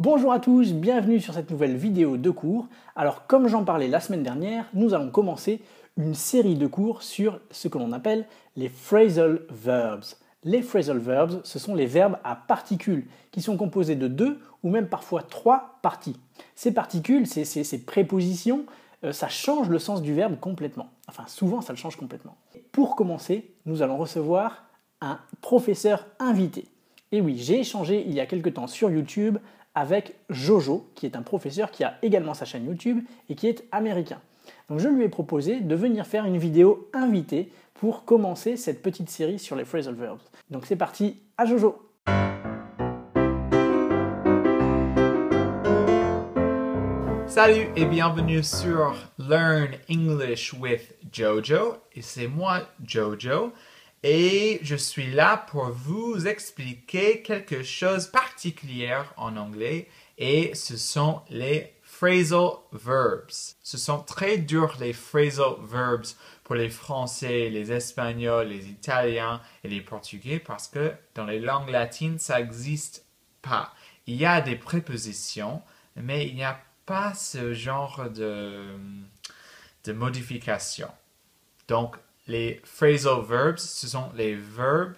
Bonjour à tous, bienvenue sur cette nouvelle vidéo de cours. Alors comme j'en parlais la semaine dernière, nous allons commencer une série de cours sur ce que l'on appelle les phrasal verbs. Les phrasal verbs, ce sont les verbes à particules qui sont composés de 2 ou même parfois 3 parties. Ces particules, ces prépositions, ça change le sens du verbe complètement. Enfin souvent ça le change complètement. Pour commencer, nous allons recevoir un professeur invité. Et oui, j'ai échangé il y a quelque temps sur YouTube avec Jojo, qui est un professeur qui a également sa chaîne YouTube et qui est américain. Donc je lui ai proposé de venir faire une vidéo invitée pour commencer cette petite série sur les phrasal verbs. Donc c'est parti, à Jojo! Salut et bienvenue sur Learn English with Jojo. Et c'est moi, Jojo. Et je suis là pour vous expliquer quelque chose de particulier en anglais. Et ce sont les phrasal verbs. Ce sont très durs les phrasal verbs pour les Français, les Espagnols, les Italiens et les Portugais parce que dans les langues latines, ça n'existe pas. Il y a des prépositions, mais il n'y a pas ce genre de modification. Donc, les phrasal verbs, ce sont les verbs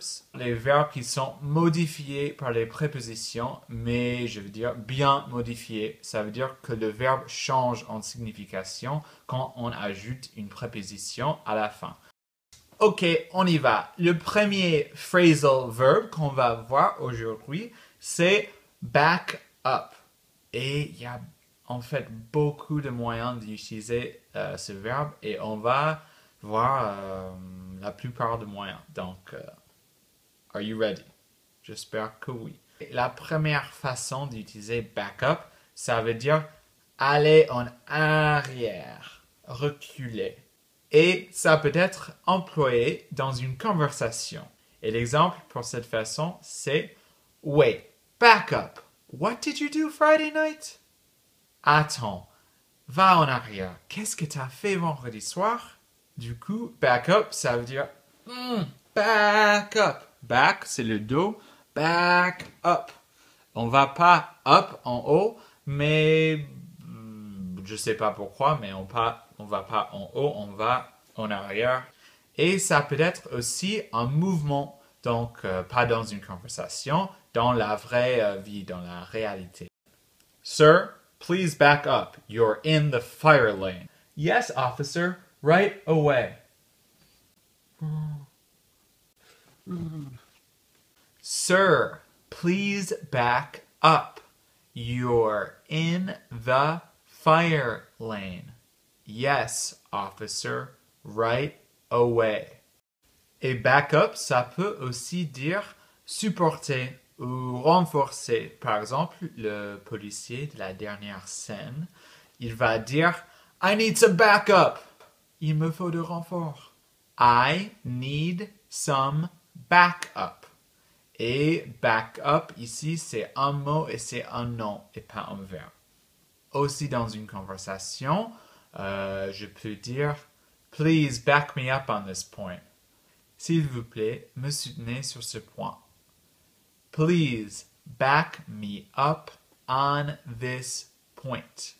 qui sont modifiés par les prépositions, mais je veux dire bien modifiés. Ça veut dire que le verbe change en signification quand on ajoute une préposition à la fin. Ok, on y va. Le premier phrasal verb qu'on va voir aujourd'hui, c'est back up. Et il y a en fait beaucoup de moyens d'utiliser ce verbe et on va voir la plupart des moyens. Donc, are you ready? J'espère que oui. La première façon d'utiliser back up, ça veut dire aller en arrière, reculer. Et ça peut être employé dans une conversation. Et l'exemple pour cette façon, c'est wait, back up. What did you do Friday night? Attends, va en arrière. Qu'est-ce que tu as fait vendredi soir? Du coup, back up, ça veut dire back up. Back, c'est le dos. Back up. On va pas up en haut, mais je sais pas pourquoi, mais on va pas en haut, on va en arrière. Et ça peut être aussi un mouvement, donc pas dans une conversation, dans la vraie vie, dans la réalité. Sir, please back up. You're in the fire lane. Yes, officer. Right away. Sir, please back up. You're in the fire lane. Yes, officer. Right away. Et back up, ça peut aussi dire supporter ou renforcer. Par exemple, le policier de la dernière scène, il va dire I need some backup. Il me faut de renfort. I need some backup. Et backup, ici, c'est un mot et c'est un nom et pas un verbe. Aussi dans une conversation, je peux dire Please back me up on this point. S'il vous plaît, me soutenez sur ce point. Please back me up on this point.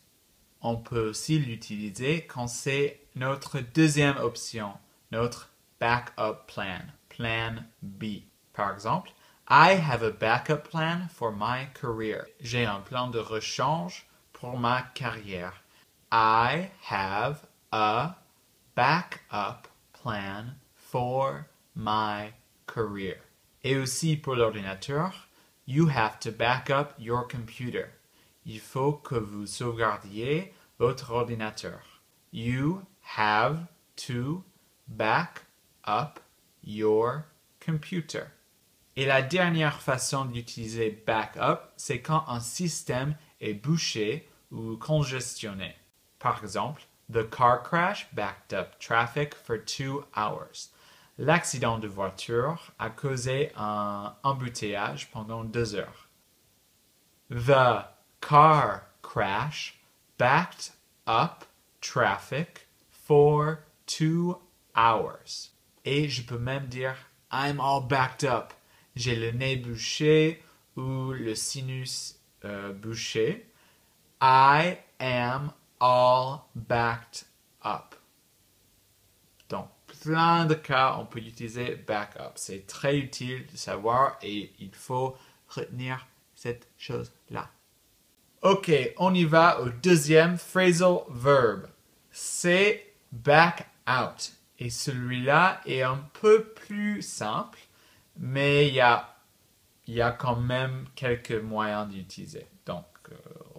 On peut aussi l'utiliser quand c'est notre deuxième option, notre backup plan, plan B. Par exemple, I have a backup plan for my career. J'ai un plan de rechange pour ma carrière. I have a backup plan for my career. Et aussi pour l'ordinateur, you have to back up your computer. Il faut que vous sauvegardiez votre ordinateur. You have to back up your computer. Et la dernière façon d'utiliser backup, c'est quand un système est bouché ou congestionné. Par exemple, the car crash backed up traffic for 2 hours. L'accident de voiture a causé un embouteillage pendant 2 heures. The car crash backed up traffic for 2 hours. Et je peux même dire I'm all backed up. J'ai le nez bouché ou le sinus bouché. I am all backed up. Dans plein de cas, on peut utiliser back up. C'est très utile de savoir et il faut retenir cette chose-là. Ok, on y va au deuxième phrasal verb. C'est back out. Et celui-là est un peu plus simple, mais il y a quand même quelques moyens d'utiliser. Donc,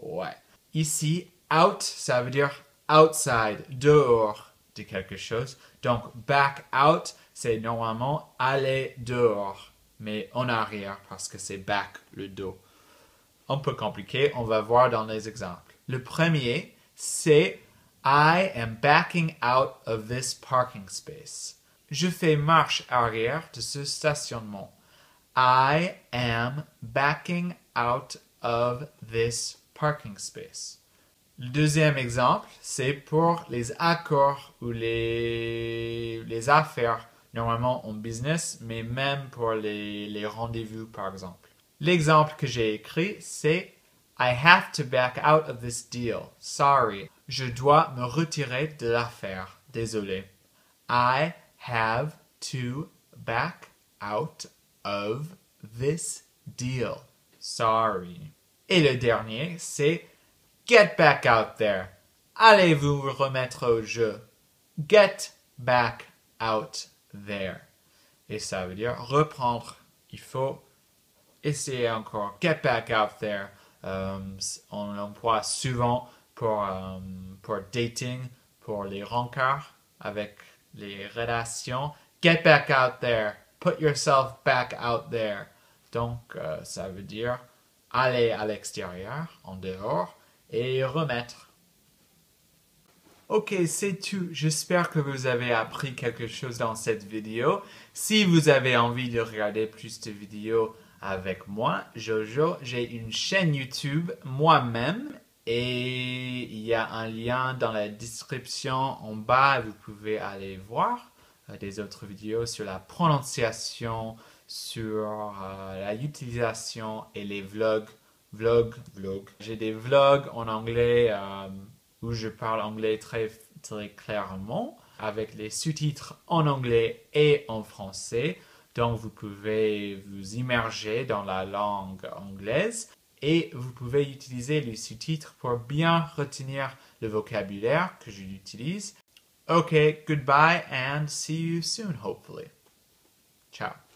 ouais. Ici, out, ça veut dire outside, dehors de quelque chose. Donc, back out, c'est normalement aller dehors, mais en arrière parce que c'est back, le dos. Un peu compliqué, on va voir dans les exemples. Le premier, c'est I am backing out of this parking space. Je fais marche arrière de ce stationnement. I am backing out of this parking space. Le deuxième exemple, c'est pour les accords ou les affaires, normalement en business, mais même pour les rendez-vous, par exemple. L'exemple que j'ai écrit, c'est I have to back out of this deal. Sorry. Je dois me retirer de l'affaire. Désolé. I have to back out of this deal. Sorry. Et le dernier, c'est get back out there. Allez vous remettre au jeu. Get back out there. Et ça veut dire reprendre. Il faut essayer encore. Get back out there. On l'emploie souvent pour dating, pour les rencarts avec les relations. Get back out there. Put yourself back out there. Donc, ça veut dire aller à l'extérieur, en dehors, et remettre. Ok, c'est tout. J'espère que vous avez appris quelque chose dans cette vidéo. Si vous avez envie de regarder plus de vidéos avec moi, Jojo, j'ai une chaîne YouTube moi-même et il y a un lien dans la description en bas. Vous pouvez aller voir des autres vidéos sur la prononciation, sur la utilisation et les vlogs. J'ai des vlogs en anglais où je parle anglais très, très clairement avec les sous-titres en anglais et en français. Donc, vous pouvez vous immerger dans la langue anglaise et vous pouvez utiliser les sous-titres pour bien retenir le vocabulaire que j'utilise. Ok, goodbye and see you soon, hopefully. Ciao.